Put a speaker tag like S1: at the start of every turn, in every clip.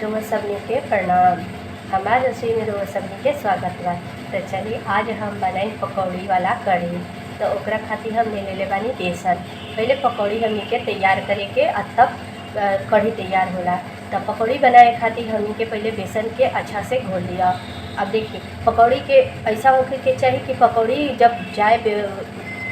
S1: रोज सबनी के प्रणाम। हमार रसोई में रोज सबनी के स्वागत बा। तो चलिए आज हम बनाई पकौड़ी वाला कढ़ी। तो ओकरा खातिर हम ले लेले बानी बेसन। पहले पकौड़ी हमनी के तैयार करे के तब कढ़ी तैयार होला। तो पकौड़ी बनाए खातिर हमनी के पहले बेसन के अच्छा से घोल लिया। अब देखिए पकौड़ी के ऐसा होके के चाहिए कि पकौड़ी जब जाए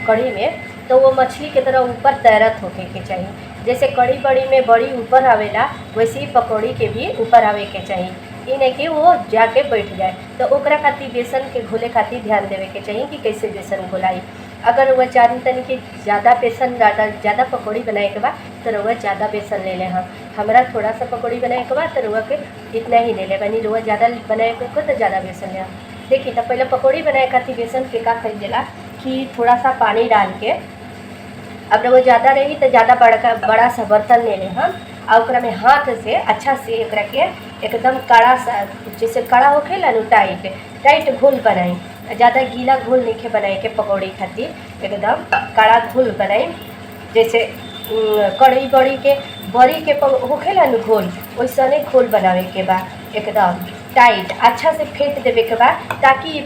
S1: कढ़ी में तो वो मछली के तरह ऊपर तैरत होके के चाहिए। जैसे कढ़ी बड़ी में बड़ी ऊपर आवेला वैसे ही पकौड़ी के भी ऊपर आवे के चाहिए। ये नहीं कि वो जाके बैठ जाए। तो ओकरा खातिर बेसन के घोले खातिर ध्यान देवे के चाहिए कि कैसे बेसन घोलाई। अगर वह चाहती तनी कि ज़्यादा बेसन ज़्यादा पकौड़ी बनाए के बाद तो रउआ ज़्यादा बेसन ले लें। हमरा थोड़ा सा पकौड़ी बनाए के बाद तो रउआ के इतना ही ले ले बनी। रउआ ज़्यादा बनाए को तो ज़्यादा बेसन ले। देखिए तो पहले पकौड़ी बनाए खातिर बेसन के का कर देला कि थोड़ा सा पानी डाल के, अब वो ज़्यादा रही तो ज़्यादा बड़ा सा बर्तन ले लें हम और ओकरा में हाथ से अच्छा से एकरा के एकदम कड़ा सा, जैसे कड़ा होखेला नु टाइट घोल बनाई। ज़्यादा गीला घोल नहीं बनाए के पकौड़ी खातिर एकदम कड़ा घोल बनाई। जैसे कढ़ी बड़ी के होखेला नु घोल वैसे घोल बनावे के बाद एकदम टाइट अच्छा से फेंट देवे के बाद, ताकि ये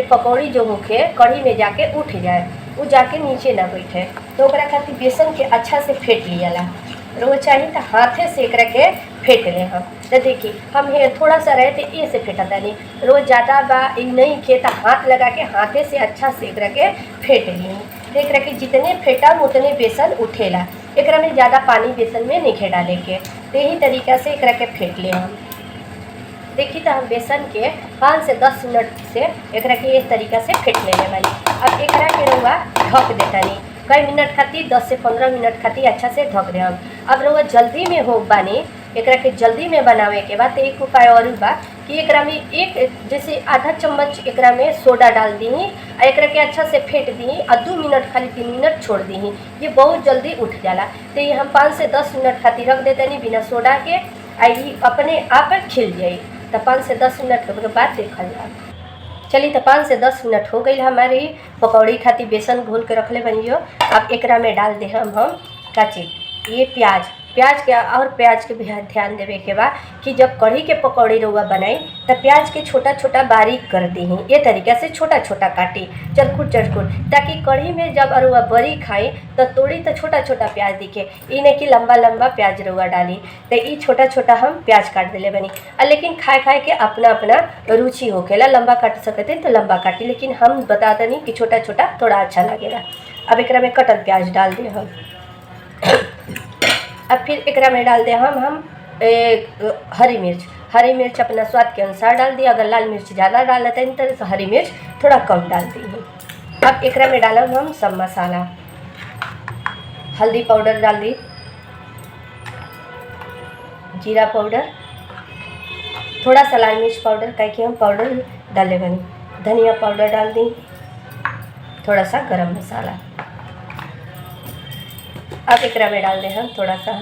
S1: पकौड़ी जो होखे कढ़ी में जाके उठ जाए, वो जाके नीचे ना बैठे। तो ओकरा खातिर बेसन के अच्छा से फेंट लियाला। रोज चाहिए तो हाथे से एकरा के फेंट ले हम। तो देखिए हम थोड़ा सा रहे तो ये से फेंटा नहीं, रोज ज़्यादा बा नहीं खे तो हाथ लगा के हाथे से अच्छा से एकरा के फेंट ली। तो एकरा के जितने फेंटा उतने बेसन उठेला। एकरा में ज़्यादा पानी बेसन में नहीं डाले के। तो यही तरीका से एकरा के फेंट ले हम। देखिए तो हम बेसन के 5 से 10 मिनट से एकरा के इस तरीका से फेंट लेने वाली। अब एकरा के रउआ ढक देता नहीं कई मिनट खातिर 10 से 15 मिनट खातिर अच्छा से ढक दे हम। अब रउआ जल्दी में हो बानी एकरा के जल्दी में बनावे के बाद एक उपाय और बा कि एकरा में जैसे आधा चम्मच एकरा में सोडा डाल दी और एकरा के अच्छा से फेंट दी और 2 मिनट खाली 3 मिनट छोड़ दी। ये बहुत जल्दी उठ जाला। तो ये हम 5 से 10 मिनट खातिर रख देते नहीं बिना सोडा के, आई अपने आप खिल जाई। तो 5 से 10 मिनट के बाद देखल जाए। चलिए तो 5 से 10 मिनट हो गई हमारी पकौड़ी खातिर बेसन घोल के रखले बनियो। अब एकरा में डाल दे हम का चीज़ ये प्याज के भी ध्यान देवे के बाद कि जब कढ़ी के पकौड़ी रउआ बनाई तो प्याज के छोटा छोटा बारीक कर दी। ये तरीका से छोटा छोटा काटी चरखुट ताकि कढ़ी में जब रउआ बड़ी खाई तो तोड़ी तो छोटा छोटा प्याज दिखे। ये नहीं कि लंबा लंबा प्याज रउआ डाली। तो ये छोटा छोटा हम प्याज काट दिले बनी। लेकिन खाए के अपना अपना रुचि होखेला, लंबा काट सकते तो लंबा काटी, लेकिन हम बता देनी कि छोटा छोटा थोड़ा अच्छा लगेगा। अब एकरा में कटल प्याज डाल दे हम। अब फिर एकरा में डाल दे हम हरी मिर्च अपना स्वाद के अनुसार डाल दी। अगर लाल मिर्च ज़्यादा डाल लेते हैं तो हरी मिर्च थोड़ा कम डाल दी। अब एकरा में डालब हम सब मसाला। हल्दी पाउडर डाल दी, जीरा पाउडर, थोड़ा सा लाल मिर्च पाउडर कि हम पाउडर डाले बनी, धनिया पाउडर डाल दी, थोड़ा सा गरम मसाला। अब एकरा में डाल दे हम थोड़ा सा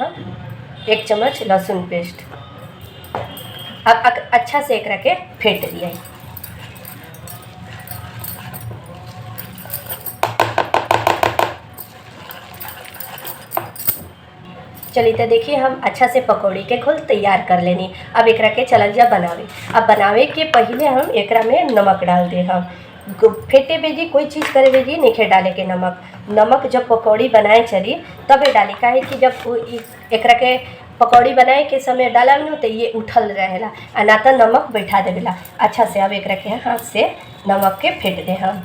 S1: 1 चम्मच लहसुन पेस्ट। अब अच्छा से एकरा के फेंट दिया। चलिए तो देखिए हम अच्छा से पकौड़ी के घोल तैयार कर लेनी। अब एकरा के चलल जा बनावे। अब बनावे के पहले हम एकरा में नमक डाल दे हम। फेंटे बेजी कोई चीज़ करे बेजी नहीं डाले के नमक जब पकौड़ी बनाए चली तबे डाली। काहे कि जब एकरा के पकौड़ी बनाए के समय डाला न तो ये उठल रहेला ना तो नमक बैठा देवेला अच्छा से। अब एकरा के हाथ से नमक के फेंट दे हम।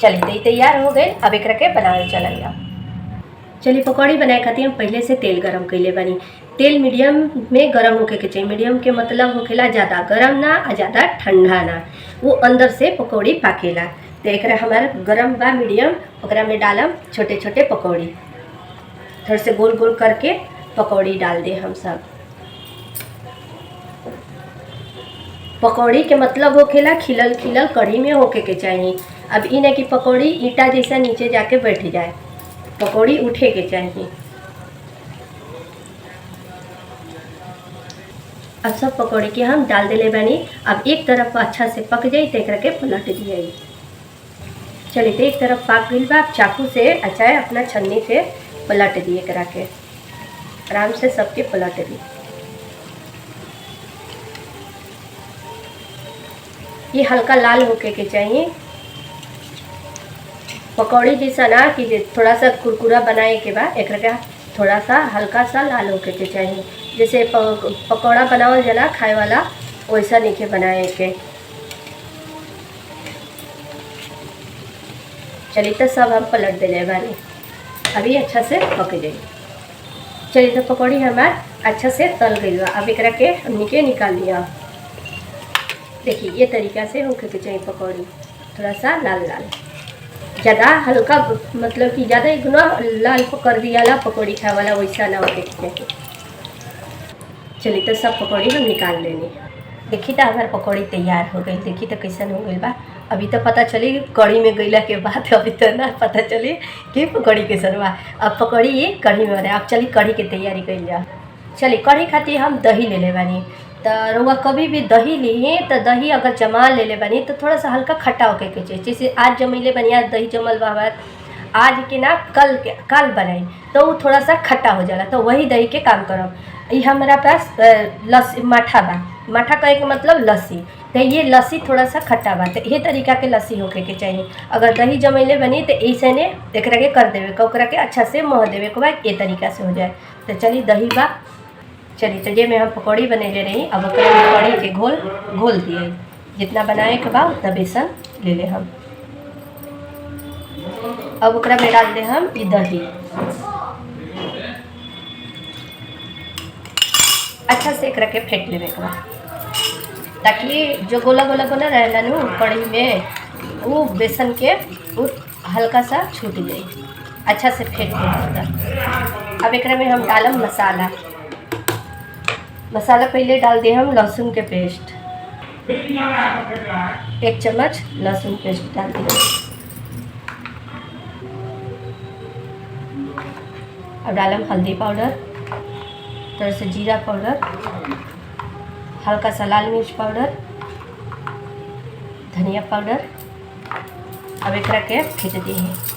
S1: चलिए तो तैयार हो गए। अब एकरा के बनावे चलल जा। चलिए पकौड़ी बनाए खातिर हम पहले से तेल गरम कैले बनी। तेल मीडियम में गरम होके के चाहिए। मीडियम के मतलब होखेला ज़्यादा गरम ना और ज़्यादा ठंडा ना, वो अंदर से पकौड़ी पाकेला। तो एकरा हमारा गरम बा मीडियम, ओकरा में डालम छोटे छोटे पकौड़ी। थोड़े से गोल गोल करके पकौड़ी डाल दे हम सब। पकौड़ी के मतलब होखेला खिलल खिलल कढ़ी में होके के चाहिए। अब इ नहीं कि पकौड़ी ईटा जैसा नीचे जाके बैठ जाए, पकौड़ी उठे के चाहिए। अब सब पकौड़ी के हम डाल दिले बानी। अब एक तरफ अच्छा से पक जाई तो एकरा के पलट दिए। चलिए तो एक तरफ पक गई बा, चाकू से चाहे अपना छन्नी से पलट दिए करा के। आराम से सबके पलट दी। ये हल्का लाल होके के चाहिए, पकौड़ी जैसा ना कि थोड़ा सा कुरकुरा बनाए के बाद एक थोड़ा सा हल्का सा लाल होके के चाहिए। जैसे पकौड़ा बनावल जाला खाए वाला वैसा नीचे बनाए के। चलिए तो सब हम पलट दे बानी, अभी अच्छा से पक जाए। चलिए तो पकौड़ी हमार अच्छा से तल गई बा। अब एक के हमनी के निकाल लिया। देखिए ये तरीका से होके के चाहिए पकौड़ी, थोड़ा सा लाल लाल, ज़्यादा हल्का मतलब कि ज़्यादा इतना लाल कर दिया ला पकौड़ी खाए वाला वैसा ना होके के चाहिए। चलिए तो सब पकौड़ी हम निकाल लेंगे। देखी तो हमारे पकौड़ी तैयार हो गई। देखी तो कैसन हो गई बा। अभी तो पता चली कढ़ी में गईला के बाद, अभी तो ना पता चली कि पकौड़ी कैसन बा। अब पकौड़ी ये कढ़ी में बने। अब चलिए कढ़ी की तैयारी कर लिया। चलिए कढ़ी खातिर हम दही ले ले बानी। तो रउआ कभी भी दही ली तो दही अगर जमा ले ले बनी तो थोड़ा सा हल्का खट्टा होके के चाहिए। जैसे आज जमैले बनी, आज दही जमल बा, आज के ना कल बनाई तो वो थोड़ा सा खट्टा हो जाला, तो वही दही के काम करब। ये हमारा पास लस्सी माठा बा। माठा कहे के मतलब लस्सी, तो ये लस्सी थोड़ा सा खट्टा बा। तो ये तरीका के लस्सी होके के चाहिए। अगर दही जमैले बनी तो ऐसे ने एक के कर देवे ओकरा के अच्छा से मह देवे के बाद ये तरीका से हो जाए। तो चलिए दही बा। चलिए तो ये में हम पकौड़ी बने ले रही। अब पकौड़ी के घोल दिए। जितना बनाए के बाद उतना बेसन ले ले हम। अब ओकरा में डाल दे हम ये दही। अच्छा से एकरा के फेंट लेवे के बाद, ताकि जो गोला गोला गोला रहेला नु कढ़ी में वो बेसन के वो हल्का सा छूट जाए। अच्छा से फेंट के अब एकरा में हम डालम मसाला। मसाला पहले डाल दिए हम लहसुन के पेस्ट, 1 चम्मच लहसुन पेस्ट डाल दिए। अब डालम हल्दी पाउडर, थोड़ा सा जीरा पाउडर, हल्का सा लाल मिर्च पाउडर, धनिया पाउडर। अब एक के खींच दिए।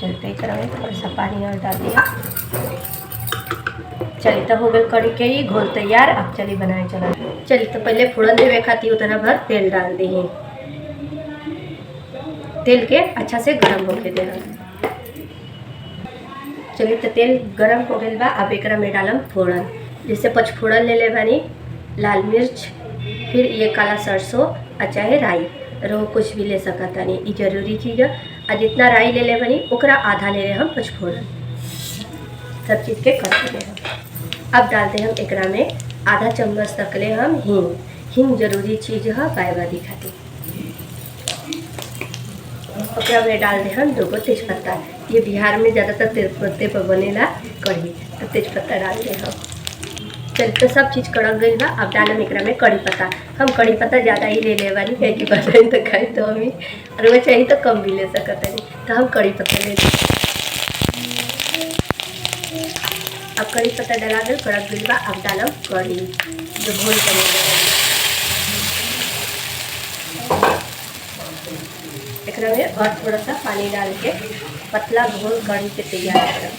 S1: चलते ही करेंगे, थोड़ा सा पानी और डाल दिया। चलिए तो हो गई कढ़ी के ही घोल तैयार। अब चलिए बनाए चला। चलिए तो पहले फोड़न देवे खातिर उतना भर तेल डाल दिए। तेल के अच्छा से गरम होके दे। चलिए तो तेल गरम हो गई बा। अब एक में डालम फोड़न। जैसे पचफोड़न ले ले बानी, लाल मिर्च, फिर ये काला सरसों और चाहे राई, रो कुछ भी ले सकता नहीं, ये जरूरी चीज़ है। और जितना राई ले ले बनी ओकरा आधा ले ले हम पचफोड़न, सब चीज़ के कर ले हम। अब डालते हम एकरा में आधा चम्मच तक ले हम हींग। हींग जरूरी चीज़ है पाएबादी खातिर। ओकरा में डाल दे हम 2 तेजपत्ता। ये बिहार में ज़्यादातर तेजपत्ते पर बनेला कढ़ी, तो तेजपत्ता डाल दे हम। चल तो सब चीज़ कड़क गई बा। अब डालम एकरा में कड़ी पत्ता। हम कड़ी पत्ता ज़्यादा ही ले ले बानी, कहे कि बताई तो खाई तो हमी, और वो चाहिए तो कम भी ले सकते नहीं, तो हम कड़ी पत्ता ले लें। अब कड़ी पत्ता डाला गई, कड़क गई बा। अब डालम कड़ी जो घोल बने एकरा में और थोड़ा सा पानी डाल के पतला घोल कड़ी के तैयार करब।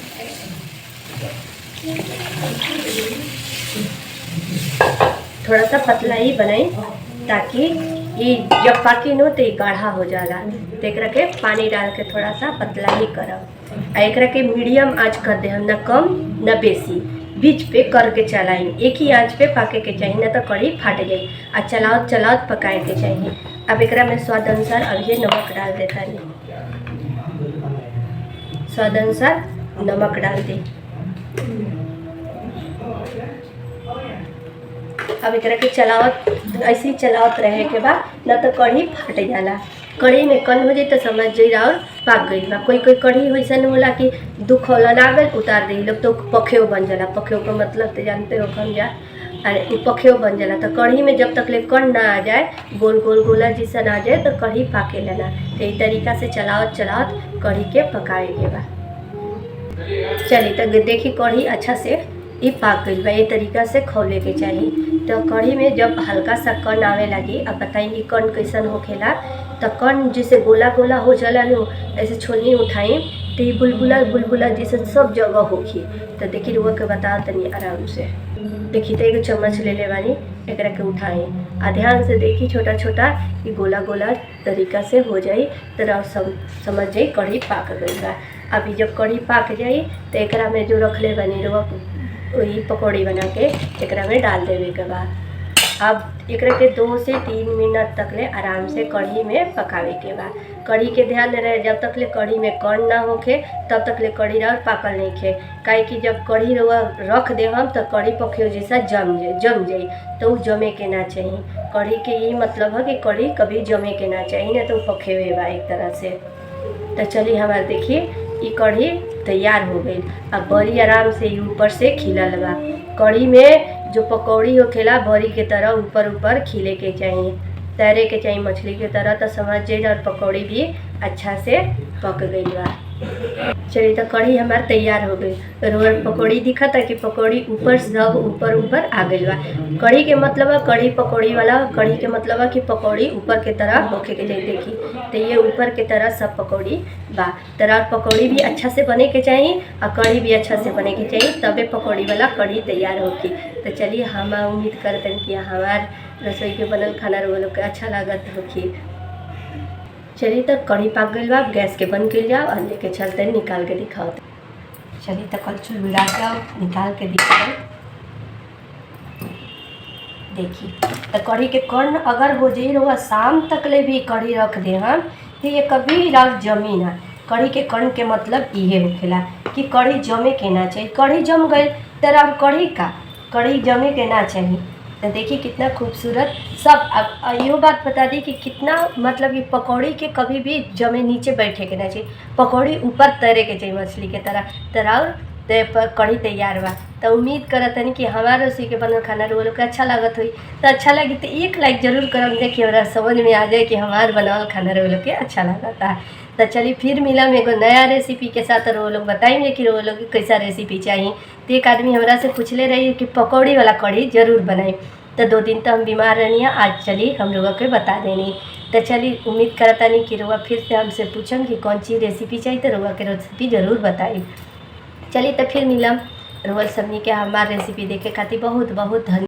S1: थोड़ा सा पतला ही बनाई ताकि ये जब पाकी नो तो ये गाढ़ा हो जाला। तो एकरा के पानी डाल के थोड़ा सा पतला ही करब। एकरा के मीडियम आंच कर दे हम, ना कम ना बेसी, बीच पे करके चलाई। एक ही आंच पे पके के चाहिए, ना तो कढ़ी फाट गई। और चलाओ चलाओ पकाए के चाहिए। अब एकरा में स्वाद अनुसार अब ये नमक डाल देता है। स्वाद अनुसार नमक डाल दे। अब एकरा के चलावत ऐसे ही चलावत रहे के बाद, ना तो कढ़ी फाट जाला। कढ़ी में कन हो जाए तो समझ जाइए और पाक गई बा। कोई कोई कढ़ी वैसन होला कि दुख होला ना गल उतार दी लोग, तो पखेव बन जाला। पखेव का मतलब तो जानते हो कम जा, अरे पखेव बन जाला। तो कढ़ी में जब तक ले कण ना आ जाए, गोल गोल गोला जैसा ना आ जाए, तो कढ़ी पाके लेना। तो इस तरीका से चलावत चलावत कढ़ी के पकाए के बा। चलिए तो देखिए कढ़ी अच्छा से ये पाक गई बा। ये तरीका से खौले के चाहिए। तो कढ़ी में जब हल्का सा कण आवे लगी, अब बताएंगे कण कैसन होखेला। तो कण जैसे गोला गोला हो जाला नु, ऐसे छोलनी उठाई तो ये बुलबुला बुलबुला जैसे सब जगह होखी। तो देखिए रुआ के बता तनी आराम से देखी। तो एगो चम्मच ले ले बानी, एकरा के उठाई आ ध्यान से देखी, छोटा छोटा ये गोला गोला तरीका से हो जाई तो आप समझ जाई कढ़ी पाक गई बा। अभी जब कढ़ी पाक जाई तो एकरा में जो रखले बनी रुआ वही पकौड़ी बना के एकरा में डाल देवे के बाद अब एकरा के 2 से 3 मिनट तक ले आराम से कढ़ी में पकावे के बाद कढ़ी के ध्यान रहे जब तक ले कढ़ी में कण ना होखे तब तक ले कढ़ी रह पाकल नहीं खे। काहे कि जब कढ़ी रवा रख दे हम तो कढ़ी पकियो जैसा जम जाई तो वो जमे के ना चाहिए। कढ़ी के यही मतलब है कि कढ़ी कभी जमे के ना चाहिए, ना तो पके हुए बा एक तरह से। तो चलिए हमारे देखिए ये कढ़ी तैयार हो गई। अब बड़ी आराम से ऊपर से खिलल बा। कढ़ी में जो पकौड़ी होखेला बड़ी के तरह ऊपर ऊपर खिले के चाहिए, तैरे के चाहिए मछली के तरह। तो समझ जाइए और पकौड़ी भी अच्छा से पक गई बा। चलिए तो कढ़ी हमार तैयार हो गई। रोड पकौड़ी दिखा था कि पकौड़ी ऊपर सब ऊपर ऊपर आ गई बा। कढ़ी के मतलब है कढ़ी पकौड़ी वाला, कढ़ी के मतलब है कि पकौड़ी ऊपर के तरह होके के चाहिए। देखी तो ये ऊपर के तरह सब पकौड़ी बा। तरह पकौड़ी भी अच्छा से बने के चाहिए और कढ़ी भी अच्छा से बने के चाहिए, तबे पकौड़ी वाला कढ़ी तैयार होगी। तो चलिए हम उम्मीद करते हैं कि हमार रसोई के बनल खाना लोग के अच्छा लागत होगी। चलिए तो कढ़ी पाक गई बा, गैस के बंद कर जाओ और लेके चलते हैं निकाल के दिखाओ। चलिए तो कलछुल मिला जाओ, निकाल के दिखाओ। देखिए तो कढ़ी के कण अगर हो जाए रहुआ शाम तक ले भी कढ़ी रख दे हम तो ये कभी रात जमी ना। कढ़ी के कण के मतलब ये होखेला कि कढ़ी जमे के ना चाहिए। कढ़ी जम गई तो अब कढ़ी जमे के ना चाहिए। तो देखिए कितना खूबसूरत सब। अब यो बात बता दी कि कितना मतलब ये पकौड़ी के कभी भी जमे नीचे बैठे के ना चाहिए, पकौड़ी ऊपर तैरे के चाहिए मछली के तरह पर कढ़ी तैयार बा। तो उम्मीद करत हनी कि हमारे रसोई के बनल खाना लोग के अच्छा लागत हुई। तो अच्छा लगी तो एक लाइक जरूर करम, देखिए हमरा समझ में आ जाए कि हमारे बनावल खाना लोग के अच्छा लगता। तो चलिए फिर मिला एगो नया रेसिपी के साथ। और वो लोग बताएंगे कि वो लोग कैसा रेसिपी चाहिए। तो एक आदमी हमरा से पूछले रही कि पकौड़ी वाला कढ़ी जरूर बनाई। तो 2 दिन तो हम बीमार रहनी, आज चलिए हम लोगों के बता देनी। तो चलिए उम्मीद करता नहीं कि रुआ फिर से हमसे पूछम कि कौन सी रेसिपी चाहिए, तो रुआ के रेसिपी जरूर बताई। चलिए तो फिर मिलम। रुआ सबनी के हमार रेसिपी देखे खातिर बहुत बहुत धन्यवाद।